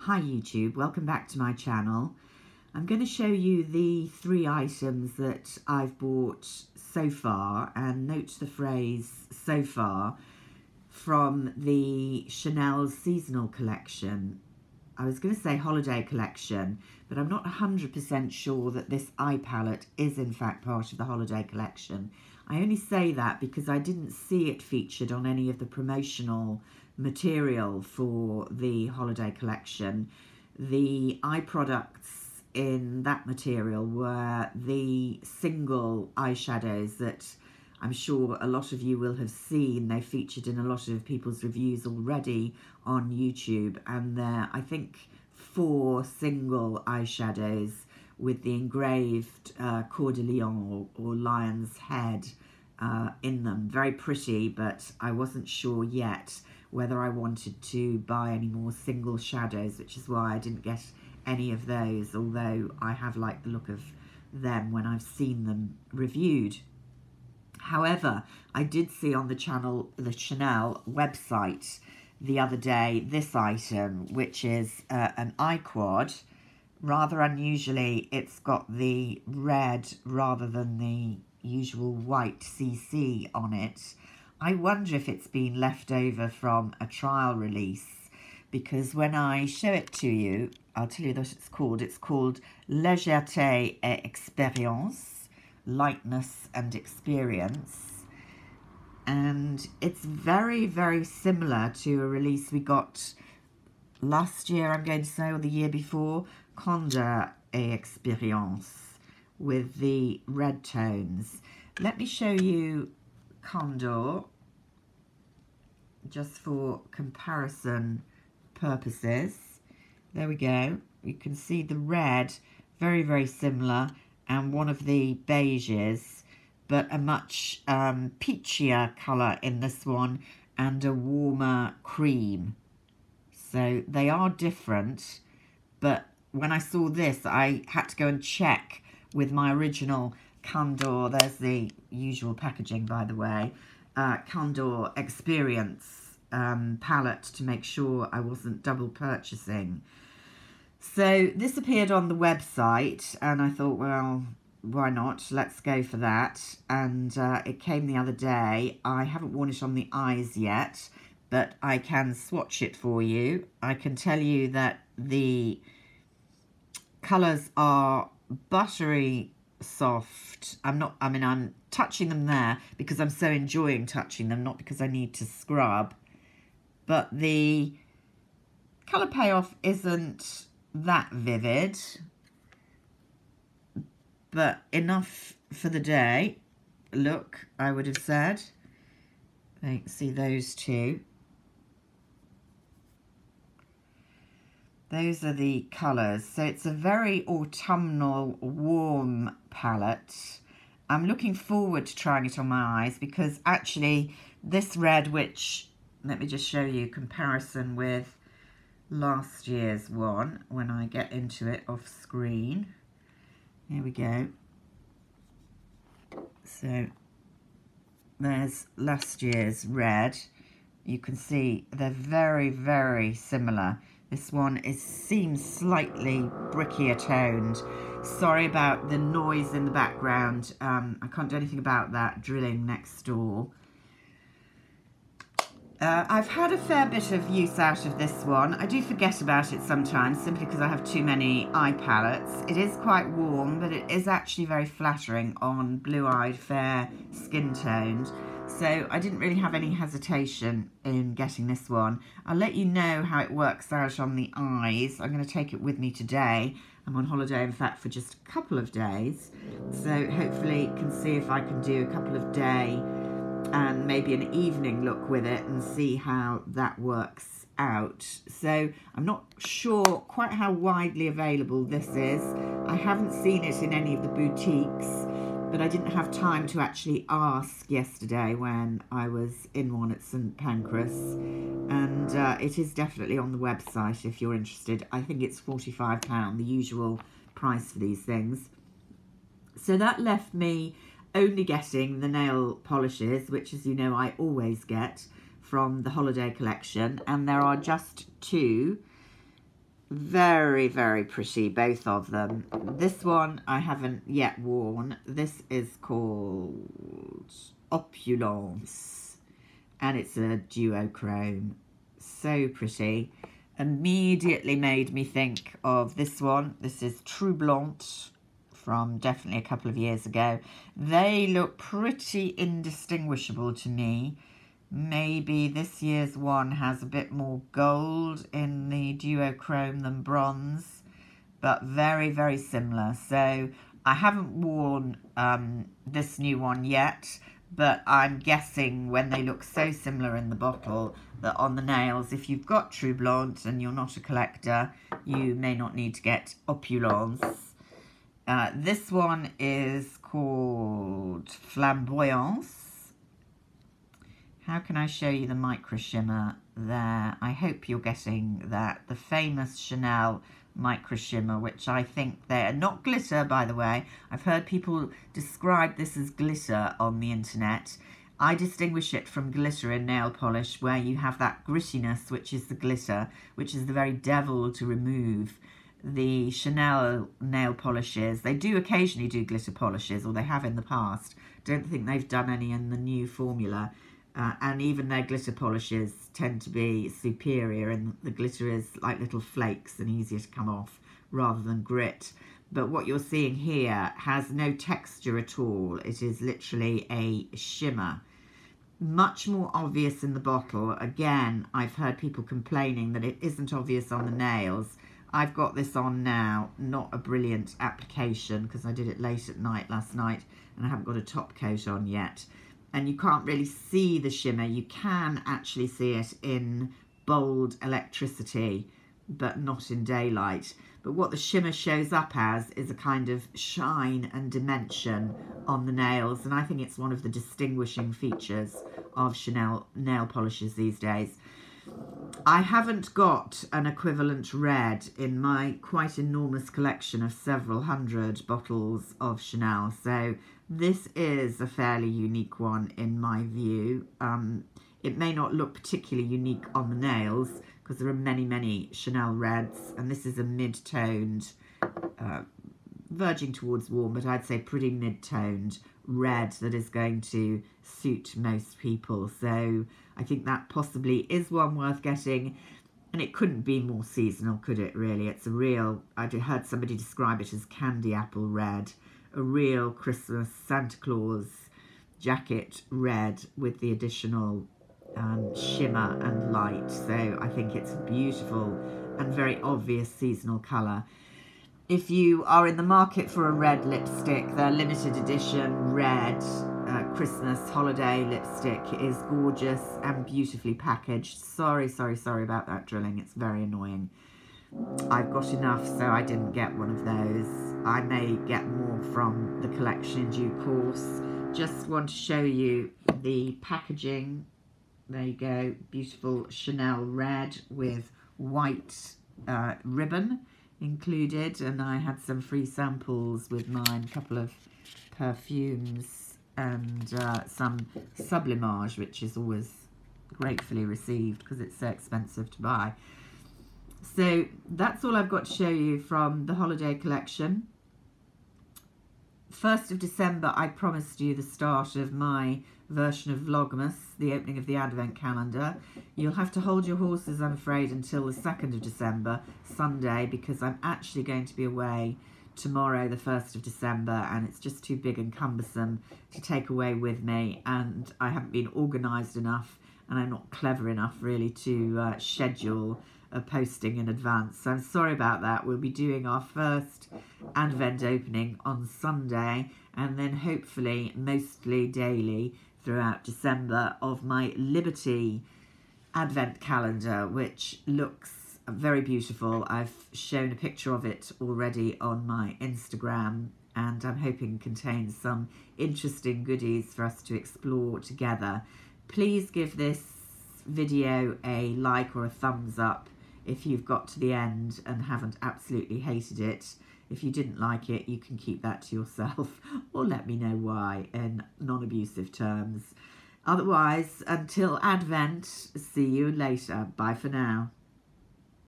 Hi YouTube, welcome back to my channel. I'm going to show you the 3 items that I've bought so far, and note the phrase so far, from the Chanel seasonal collection. I was going to say holiday collection, but I'm not 100% sure that this eye palette is in fact part of the holiday collection. I only say that because I didn't see it featured on any of the promotional material for the holiday collection. The eye products in that material were the single eyeshadows that I'm sure a lot of you will have seen. They're featured in a lot of people's reviews already on YouTube, and they're, I think, 4 single eyeshadows with the engraved Coeur de Lion or lion's head in them. Very pretty, but I wasn't sure yet whether I wanted to buy any more single shadows, which is why I didn't get any of those, although I have liked the look of them when I've seen them reviewed. However, I did see on the Chanel website the other day this item, which is an eye quad. Rather unusually, it's got the red rather than the usual white CC on it. I wonder if it's been left over from a trial release, because when I show it to you, I'll tell you what it's called. It's called Légèreté et Expérience, lightness and experience. And it's very, very similar to a release we got last year, I'm going to say, or the year before, Candeur et Expérience, with the red tones. Let me show you Candeur, just for comparison purposes. There we go. You can see the red, very, very similar, and one of the beiges, but a much peachier colour in this one, and a warmer cream. So they are different, but when I saw this, I had to go and check with my original Candeur. There's the usual packaging, by the way. Candeur Experience palette, to make sure I wasn't double purchasing. So this appeared on the website, and I thought, well, why not? Let's go for that. And it came the other day. I haven't worn it on the eyes yet, but I can swatch it for you. I can tell you that the colours are buttery soft. I'm touching them there because I'm so enjoying touching them, not because I need to scrub. But the colour payoff isn't that vivid, but enough for the day. Look, I would have said. See those two. Those are the colours. So it's a very autumnal, warm palette. I'm looking forward to trying it on my eyes, because actually this red, which, let me just show you comparison with last year's one when I get into it off screen. Here we go. So there's last year's red. You can see they're very, very similar. This one seems slightly brickier toned. Sorry about the noise in the background. I can't do anything about that drilling next door. I've had a fair bit of use out of this one. I do forget about it sometimes, simply because I have too many eye palettes. It is quite warm, but it is actually very flattering on blue-eyed, fair skin-toned. So I didn't really have any hesitation in getting this one. I'll let you know how it works out on the eyes. I'm going to take it with me today. I'm on holiday, in fact, for just a couple of days. So hopefully you can see if I can do a couple of day and maybe an evening look with it and see how that works out. So I'm not sure quite how widely available this is. I haven't seen it in any of the boutiques, but I didn't have time to actually ask yesterday when I was in one at St Pancras, and it is definitely on the website if you're interested. I think it's £45, the usual price for these things. So that left me only getting the nail polishes, which, as you know, I always get from the holiday collection, and there are just 2. Very, very pretty, both of them. This one I haven't yet worn. This is called Opulence, and it's a duochrome. So pretty. Immediately made me think of this one. This is Troublante from definitely a couple of years ago. They look pretty indistinguishable to me. Maybe this year's one has a bit more gold in the duochrome than bronze, but very, very similar. So I haven't worn this new one yet, but I'm guessing when they look so similar in the bottle that on the nails, if you've got Troublante and you're not a collector, you may not need to get Opulence. This one is called Flamboyance. How can I show you the micro shimmer there? I hope you're getting that. The famous Chanel micro shimmer, which I think they're not glitter, by the way. I've heard people describe this as glitter on the internet. I distinguish it from glitter in nail polish, where you have that grittiness, which is the glitter, which is the very devil to remove. The Chanel nail polishes, they do occasionally do glitter polishes, or they have in the past. Don't think they've done any in the new formula. And even their glitter polishes tend to be superior, and the glitter is like little flakes and easier to come off rather than grit. But what you're seeing here has no texture at all. It is literally a shimmer. Much more obvious in the bottle. Again, I've heard people complaining that it isn't obvious on the nails. I've got this on now, not a brilliant application because I did it late at night last night and I haven't got a top coat on yet. And you can't really see the shimmer. You can actually see it in bold electricity, but not in daylight. But what the shimmer shows up as is a kind of shine and dimension on the nails, and I think it's one of the distinguishing features of Chanel nail polishes these days. I haven't got an equivalent red in my quite enormous collection of several hundred bottles of Chanel, so this is a fairly unique one in my view. It may not look particularly unique on the nails because there are many, many Chanel reds, and this is a mid-toned, verging towards warm, but I'd say pretty mid-toned red that is going to suit most people. So I think that possibly is one worth getting, and it couldn't be more seasonal, could it really? It's a real, I heard somebody describe it as candy apple red, a real Christmas Santa Claus jacket red with the additional shimmer and light. So I think it's a beautiful and very obvious seasonal colour. If you are in the market for a red lipstick, their limited edition red Christmas holiday lipstick is gorgeous and beautifully packaged. Sorry about that drilling. It's very annoying. I've got enough, so I didn't get one of those. I may get more from the collection in due course. Just want to show you the packaging. There you go, beautiful Chanel red with white ribbon included, and I had some free samples with mine, a couple of perfumes and some sublimage, which is always gratefully received because it's so expensive to buy. So that's all I've got to show you from the holiday collection. 1st of December, I promised you the start of my version of Vlogmas, the opening of the Advent calendar. You'll have to hold your horses, I'm afraid, until the 2nd of December, Sunday, because I'm actually going to be away tomorrow, the 1st of December, and it's just too big and cumbersome to take away with me, and I haven't been organised enough, and I'm not clever enough, really, to schedule a posting in advance. So I'm sorry about that. We'll be doing our first Advent opening on Sunday, and then hopefully mostly daily throughout December of my Liberty Advent calendar, which looks very beautiful. I've shown a picture of it already on my Instagram, and I'm hoping contains some interesting goodies for us to explore together. Please give this video a like or a thumbs up if you've got to the end and haven't absolutely hated it. If you didn't like it, you can keep that to yourself or let me know why in non-abusive terms. Otherwise, until Advent, see you later. Bye for now.